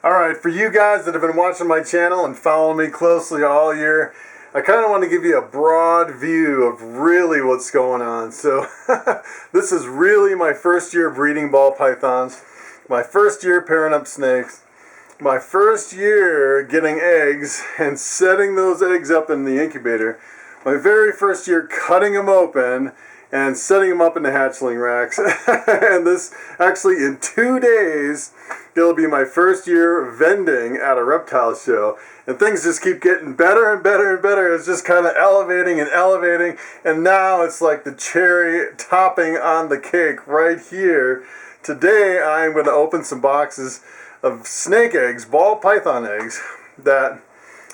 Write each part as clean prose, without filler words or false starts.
Alright, for you guys that have been watching my channel and following me closely all year, I kind of want to give you a broad view of really what's going on. So this is really my first year breeding ball pythons, my first year pairing up snakes, my first year getting eggs and setting those eggs up in the incubator, my very first year cutting them open and setting them up in the hatchling racks. And this, actually in 2 days, it'll be my first year vending at a reptile show. And things just keep getting better and better and better. It's just kind of elevating and elevating. And now it's like the cherry topping on the cake right here. Today I'm going to open some boxes of snake eggs, ball python eggs, that,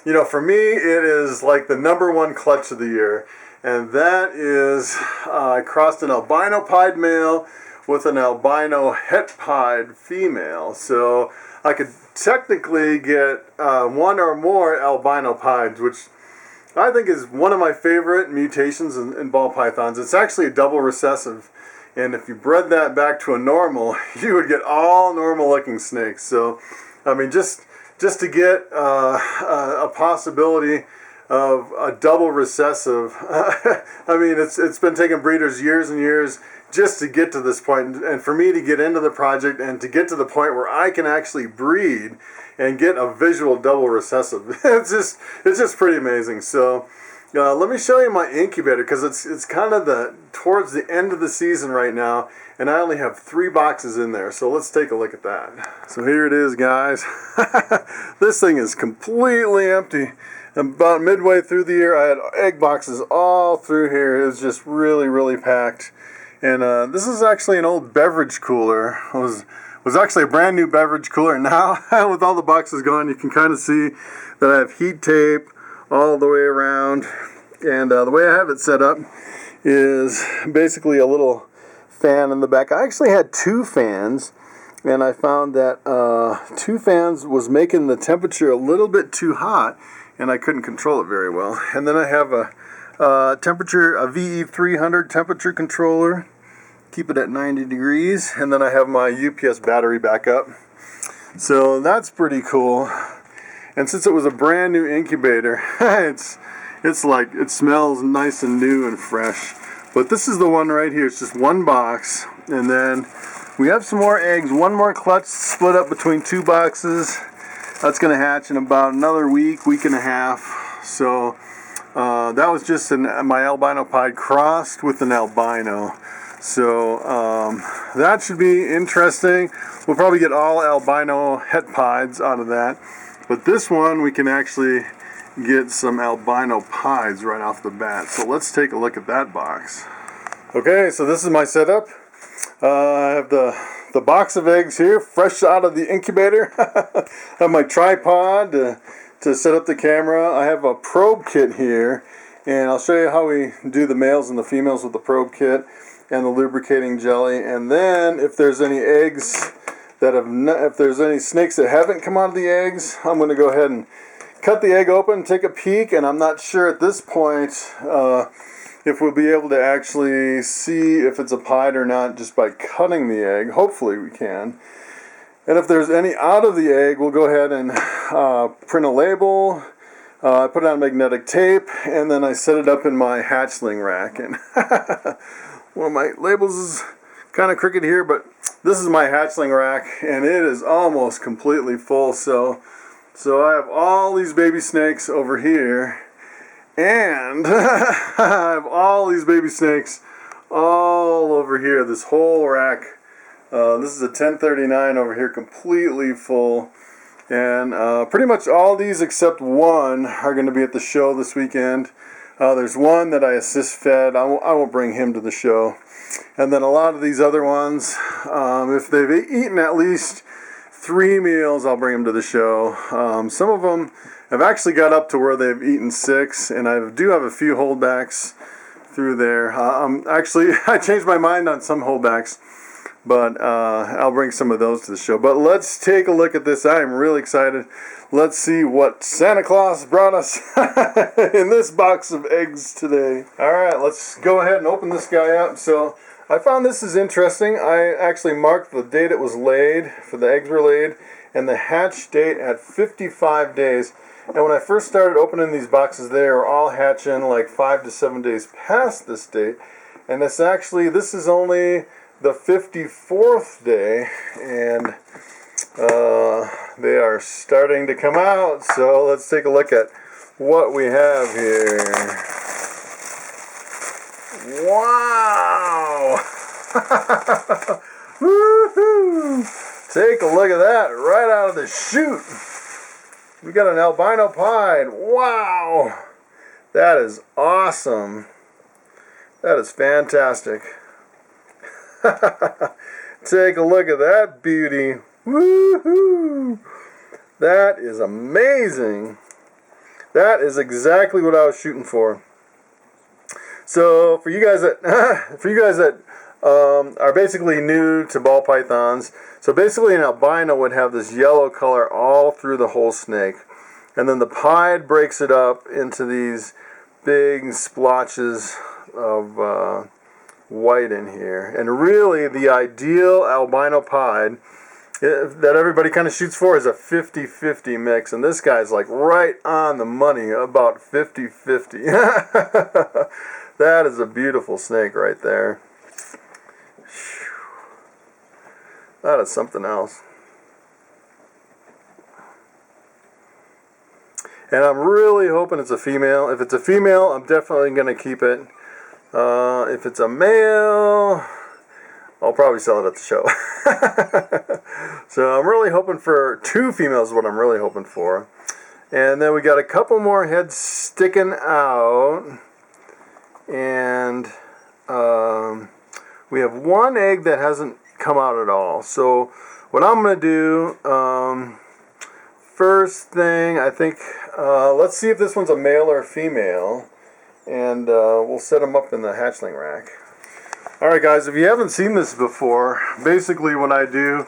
you know, for me it is like the #1 clutch of the year. And that is, I crossed an albino pied male with an albino het pied female. So I could technically get one or more albino pieds, which I think is one of my favorite mutations in ball pythons. It's actually a double recessive. And if you bred that back to a normal, you would get all normal looking snakes. So, I mean, just to get a possibility of a double recessive, I mean, it's been taking breeders years and years just to get to this point, and for me to get into the project and to get to the point where I can actually breed and get a visual double recessive. It's just pretty amazing. So let me show you my incubator, because it's kind of towards the end of the season right now, and I only have 3 boxes in there. So let's take a look at that. So here it is, guys. This thing is completely empty. About midway through the year, I had egg boxes all through here. It was just really, really packed. And this is actually an old beverage cooler. It was actually a brand new beverage cooler. Now, with all the boxes gone, you can kind of see that I have heat tape all the way around. And the way I have it set up is basically a little fan in the back. I actually had 2 fans, and I found that 2 fans was making the temperature a little bit too hot, and I couldn't control it very well. And then I have a VE300 temperature controller, keep it at 90 degrees, and then I have my UPS battery backup. So that's pretty cool. And since it was a brand new incubator, it's like, it smells nice and new and fresh. But this is the one right here. It's just 1 box, and then we have some more eggs, 1 more clutch split up between 2 boxes. That's going to hatch in about another week and a half. So that was just my albino pied crossed with an albino. So that should be interesting. We'll probably get all albino het pieds out of that. But this one, we can actually get some albino pieds right off the bat. So let's take a look at that box. Okay, so this is my setup. I have the box of eggs here, fresh out of the incubator. I have my tripod to set up the camera. I have a probe kit here, and I'll show you how we do the males and the females with the probe kit and the lubricating jelly. And then if there's any eggs if there's any snakes that haven't come out of the eggs, I'm going to go ahead and cut the egg open, take a peek, and I'm not sure at this point if we'll be able to actually see if it's a pied or not just by cutting the egg. Hopefully we can. And if there's any out of the egg, we'll go ahead and print a label, put it on magnetic tape, and then I set it up in my hatchling rack. And one of my labels is kind of crooked here, but this is my hatchling rack, and it is almost completely full. So I have all these baby snakes over here, and I have all these baby snakes all over here, this whole rack. This is a 1039 over here, completely full. And pretty much all these except one are going to be at the show this weekend. There's one that I assist fed. I won't bring him to the show. And then a lot of these other ones, if they've eaten at least 3 meals, I'll bring them to the show. Some of them have actually got up to where they've eaten 6, and I do have a few holdbacks through there. Actually, I changed my mind on some holdbacks, but I'll bring some of those to the show. But let's take a look at this. I am really excited. Let's see what Santa Claus brought us in this box of eggs today. All right, let's go ahead and open this guy up. So I found this is interesting. I actually marked the date it was laid, for the eggs were laid, and the hatch date at 55 days. And when I first started opening these boxes, they were all hatching like 5 to 7 days past this date. And this is only the 54th day, and they are starting to come out. So let's take a look at what we have here. Wow! Woohoo! Take a look at that right out of the chute. We got an albino pied. Wow! That is awesome. That is fantastic. Take a look at that beauty. Woohoo! That is amazing. That is exactly what I was shooting for. So for you guys that are basically new to ball pythons, so basically an albino would have this yellow color all through the whole snake, and then the pied breaks it up into these big splotches of white in here. And really the ideal albino pied that everybody kind of shoots for is a 50-50 mix, and this guy's like right on the money, about 50-50. That is a beautiful snake right there. That is something else. And I'm really hoping it's a female. If it's a female, I'm definitely going to keep it. If it's a male, I'll probably sell it at the show. So I'm really hoping for 2 females is what I'm really hoping for. And then we got a couple more heads sticking out. And we have 1 egg that hasn't come out at all. So what I'm going to do, first thing, I think, let's see if this one's a male or a female. And we'll set them up in the hatchling rack. Alright guys, if you haven't seen this before, basically what I do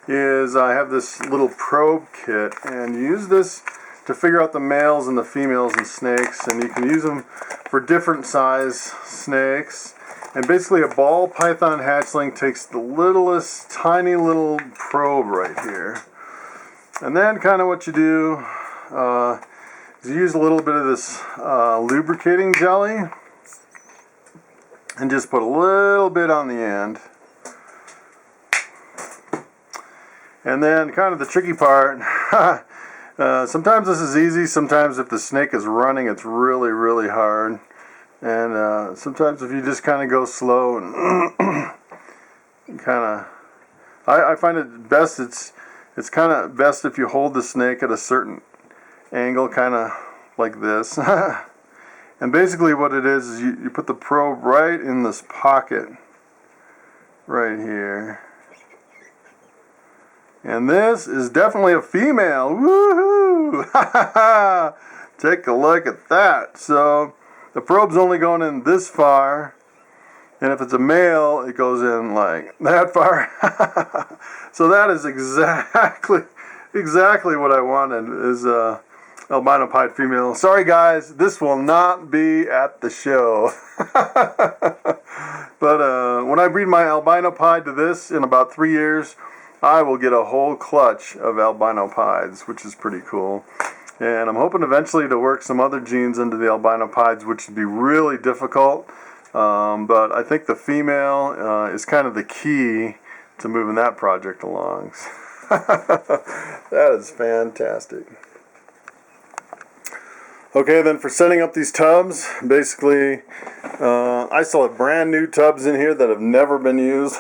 is I have this little probe kit, and you use this to figure out the males and the females in snakes, and you can use them for different size snakes. And basically a ball python hatchling takes the littlest tiny little probe right here. And then kind of what you do is you use a little bit of this lubricating jelly and just put a little bit on the end. And then kind of the tricky part, sometimes this is easy, sometimes if the snake is running it's really, really hard. And sometimes if you just kind of go slow and kind of, I find it best, it's kind of best if you hold the snake at a certain angle, kind of like this. And basically what it is you put the probe right in this pocket right here. And this is definitely a female. Woohoo! Take a look at that. So the probe's only going in this far, and if it's a male, it goes in like that far. So that is exactly what I wanted, is albino pied female. Sorry guys, this will not be at the show. But when I breed my albino pied to this in about 3 years, I will get a whole clutch of albino pieds, which is pretty cool. And I'm hoping eventually to work some other genes into the albino pieds, which would be really difficult. But I think the female is kind of the key to moving that project along. That is fantastic. Okay, then for setting up these tubs, basically, I still have brand new tubs in here that have never been used.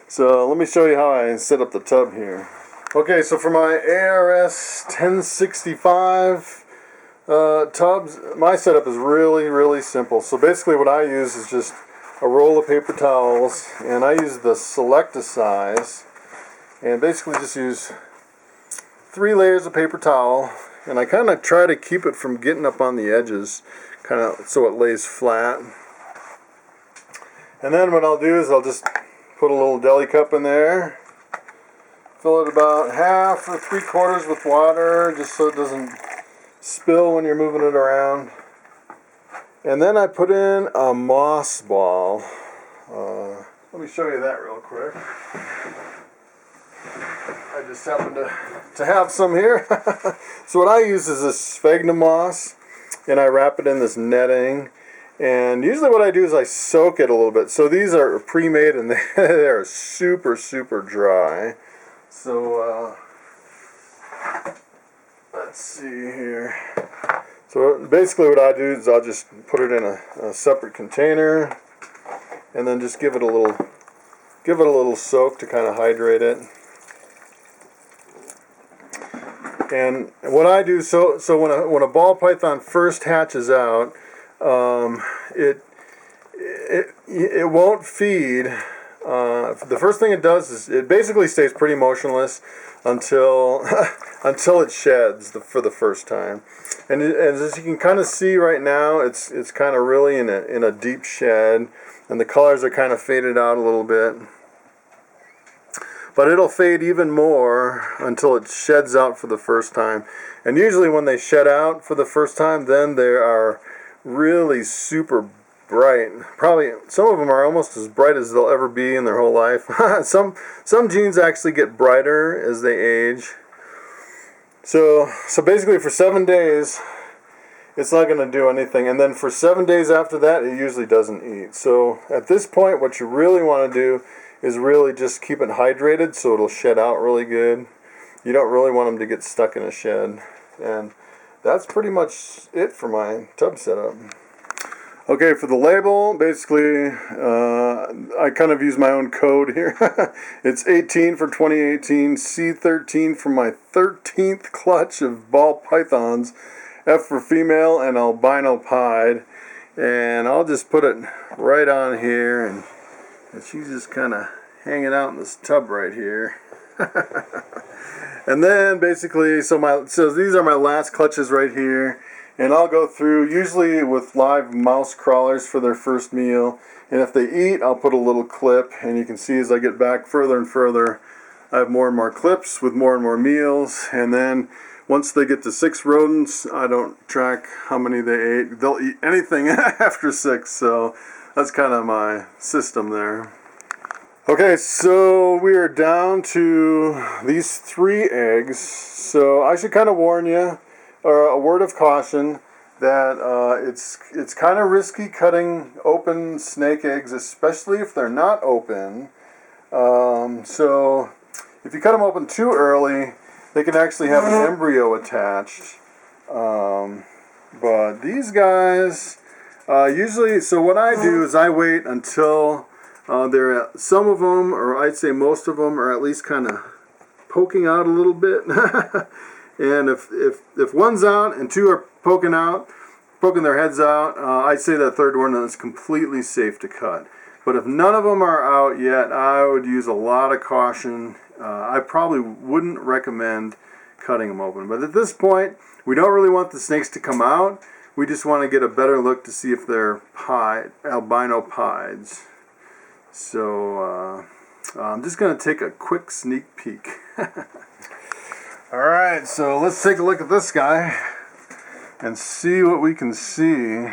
So let me show you how I set up the tub here. Okay, so for my ARS 1065 tubs, my setup is really, really simple. So basically what I use is just a roll of paper towels, and I use the Selecta size, and basically just use 3 layers of paper towel, and I kind of try to keep it from getting up on the edges, kind of so it lays flat. And then what I'll do is I'll just put a little deli cup in there, fill it about 1/2 or 3/4 with water, just so it doesn't spill when you're moving it around. And then I put in a moss ball. Let me show you that real quick. I just happen to have some here. So what I use is this sphagnum moss, and I wrap it in this netting. And usually what I do is I soak it a little bit. So these are pre-made and they're super, super dry. So let's see here. So basically what I do is I'll just put it in a separate container and then just give it a little soak to kind of hydrate it. And what I do, so when a ball python first hatches out, it won't feed. The first thing it does is it basically stays pretty motionless until until it sheds for the first time. And as you can kind of see right now, it's kind of really in a deep shed, and the colors are kind of faded out a little bit. But it'll fade even more until it sheds out for the first time. And usually when they shed out for the first time, then they are really super bright. Probably some of them are almost as bright as they'll ever be in their whole life. Some genes actually get brighter as they age. So basically for 7 days, it's not going to do anything. And then for 7 days after that, it usually doesn't eat. So at this point, what you really want to do is really just keep it hydrated so it'll shed out really good. You don't really want them to get stuck in a shed. And that's pretty much it for my tub setup. Okay, for the label, basically, I kind of use my own code here. It's 18 for 2018, C13 for my 13th clutch of ball pythons, F for female, and albino pied. And I'll just put it right on here, and she's just kind of hanging out in this tub right here. And then basically, so these are my last clutches right here. And I'll go through, usually with live mouse crawlers for their first meal. And if they eat, I'll put a little clip. And you can see as I get back further and further, I have more and more clips with more and more meals. And then once they get to 6 rodents, I don't track how many they ate. They'll eat anything after 6. So that's kind of my system there. Okay, so we are down to these 3 eggs. So I should kind of warn you, or a word of caution, that it's kind of risky cutting open snake eggs, especially if they're not open. So if you cut them open too early, they can actually have an embryo attached. But these guys, usually, so what I do is I wait until some of them, or I'd say most of them, are at least kind of poking out a little bit. And if one's out and 2 are poking their heads out, I'd say that 3rd one is completely safe to cut. But if none of them are out yet, I would use a lot of caution. I probably wouldn't recommend cutting them open. But at this point, we don't really want the snakes to come out. We just want to get a better look to see if they're albino pieds. So I'm just going to take a quick sneak peek. Alright, so let's take a look at this guy and see what we can see.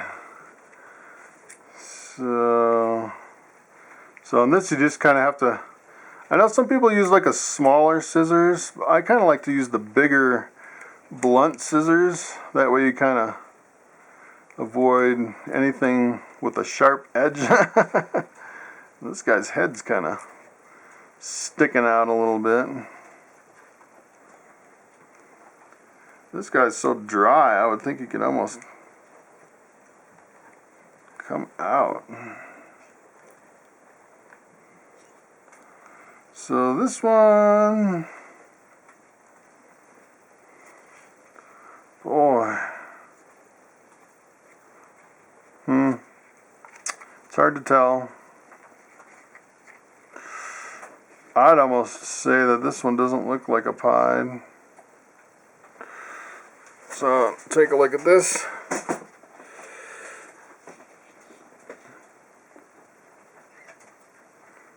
So on this you just kind of have to, I know some people use like a smaller scissors, but I kind of like to use the bigger blunt scissors. That way you kind of avoid anything with a sharp edge. This guy's head's kind of sticking out a little bit. This guy's so dry, I would think he could almost come out. So this one, boy, it's hard to tell. I'd almost say that this one doesn't look like a pied. So take a look at this.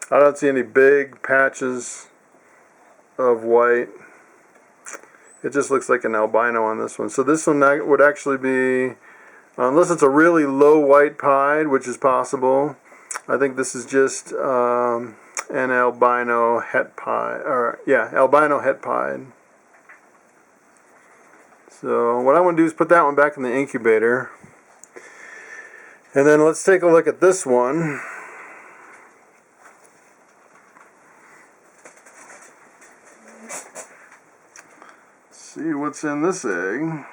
I don't see any big patches of white. It just looks like an albino on this one. So this one would actually be, unless it's a really low white pied, which is possible, I think this is just an albino het pied, or yeah, albino het pied. So what I want to do is put that one back in the incubator. And then let's take a look at this one. See what's in this egg.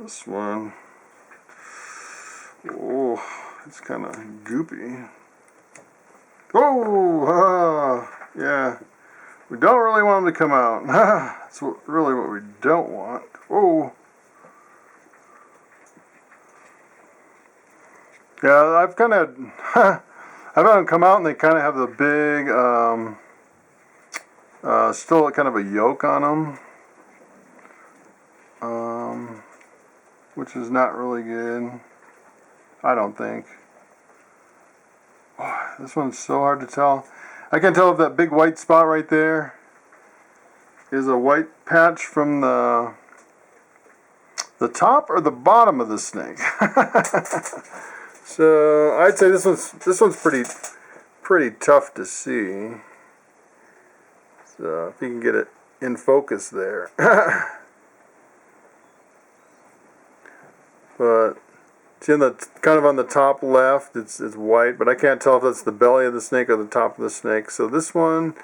This one, oh, it's kind of goopy. Oh, yeah, we don't really want them to come out. That's really what we don't want. Oh, yeah, I've kind of, I've had them come out and they kind of have the big, still kind of a yolk on them. Which is not really good, I don't think. Oh, this one's so hard to tell. I can tell if that big white spot right there is a white patch from the top or the bottom of the snake. So I'd say this one's pretty tough to see. So if you can get it in focus there. But see, kind of on the top left, it's white, but I can't tell if that's the belly of the snake or the top of the snake. So this one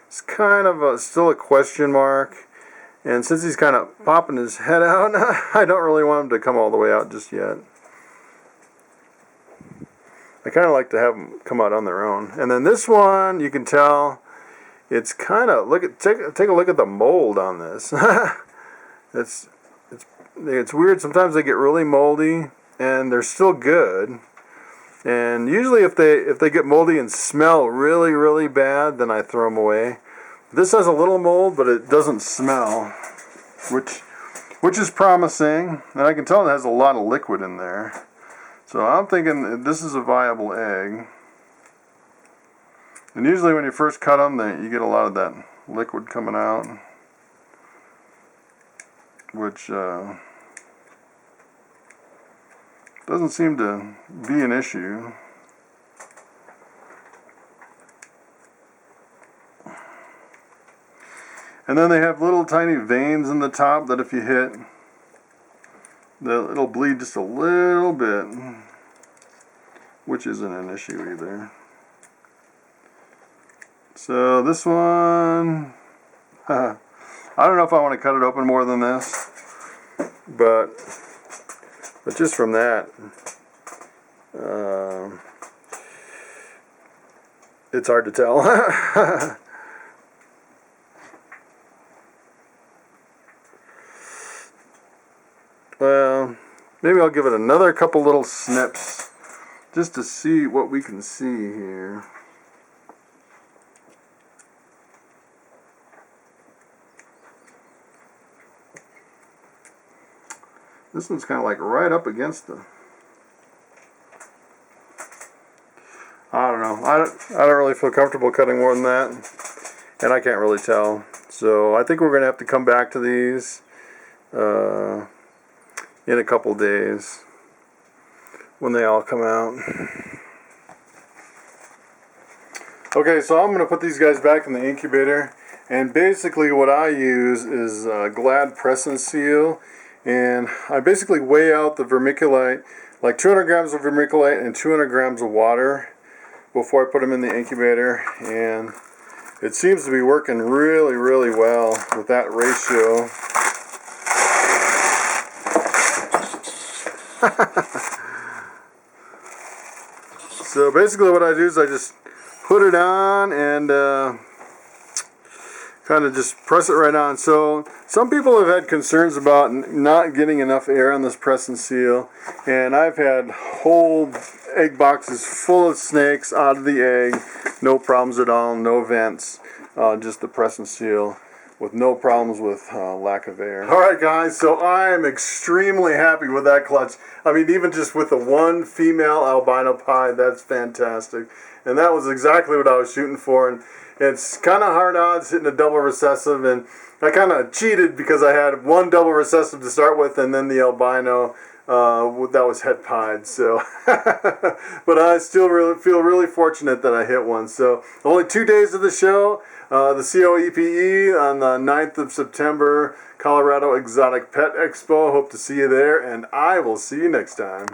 is kind of still a question mark. And since he's kind of popping his head out, I don't really want him to come all the way out just yet. I kind of like to have them come out on their own. And then this one, you can tell it's kind of take a look at the mold on this. It's weird. Sometimes they get really moldy, and they're still good. And usually, if they get moldy and smell really, really bad, then I throw them away. This has a little mold, but it doesn't smell, which is promising. And I can tell it has a lot of liquid in there. So I'm thinking this is a viable egg. And usually, when you first cut them, you get a lot of that liquid coming out, which doesn't seem to be an issue. And then they have little tiny veins in the top that if you hit, it'll bleed just a little bit, which isn't an issue either. So this one, I don't know if I want to cut it open more than this, but just from that, it's hard to tell. Well, maybe I'll give it another couple little snips just to see what we can see here. This one's kind of like right up against the... I don't know. I don't really feel comfortable cutting more than that. And I can't really tell. So I think we're going to have to come back to these in a couple days when they all come out. Okay, so I'm going to put these guys back in the incubator. And basically what I use is Glad Press and Seal. And I basically weigh out the vermiculite, like 200 grams of vermiculite and 200 grams of water before I put them in the incubator. And it seems to be working really, really well with that ratio. So basically what I do is I just put it on and kind of just press it right on. So some people have had concerns about not getting enough air on this press and seal, and I've had whole egg boxes full of snakes out of the egg, no problems at all, no vents, just the press and seal. with no problems with lack of air. Alright guys, so I am extremely happy with that clutch. I mean, even just with the one female albino pied, that's fantastic. And that was exactly what I was shooting for. And it's kind of hard odds hitting a double recessive, and I kind of cheated because I had one double recessive to start with and then the albino that was het pied. So, but I still feel really fortunate that I hit one. So only 2 days of the show. The COEPE on the 9th of September, Colorado Exotic Pet Expo. Hope to see you there, and I will see you next time.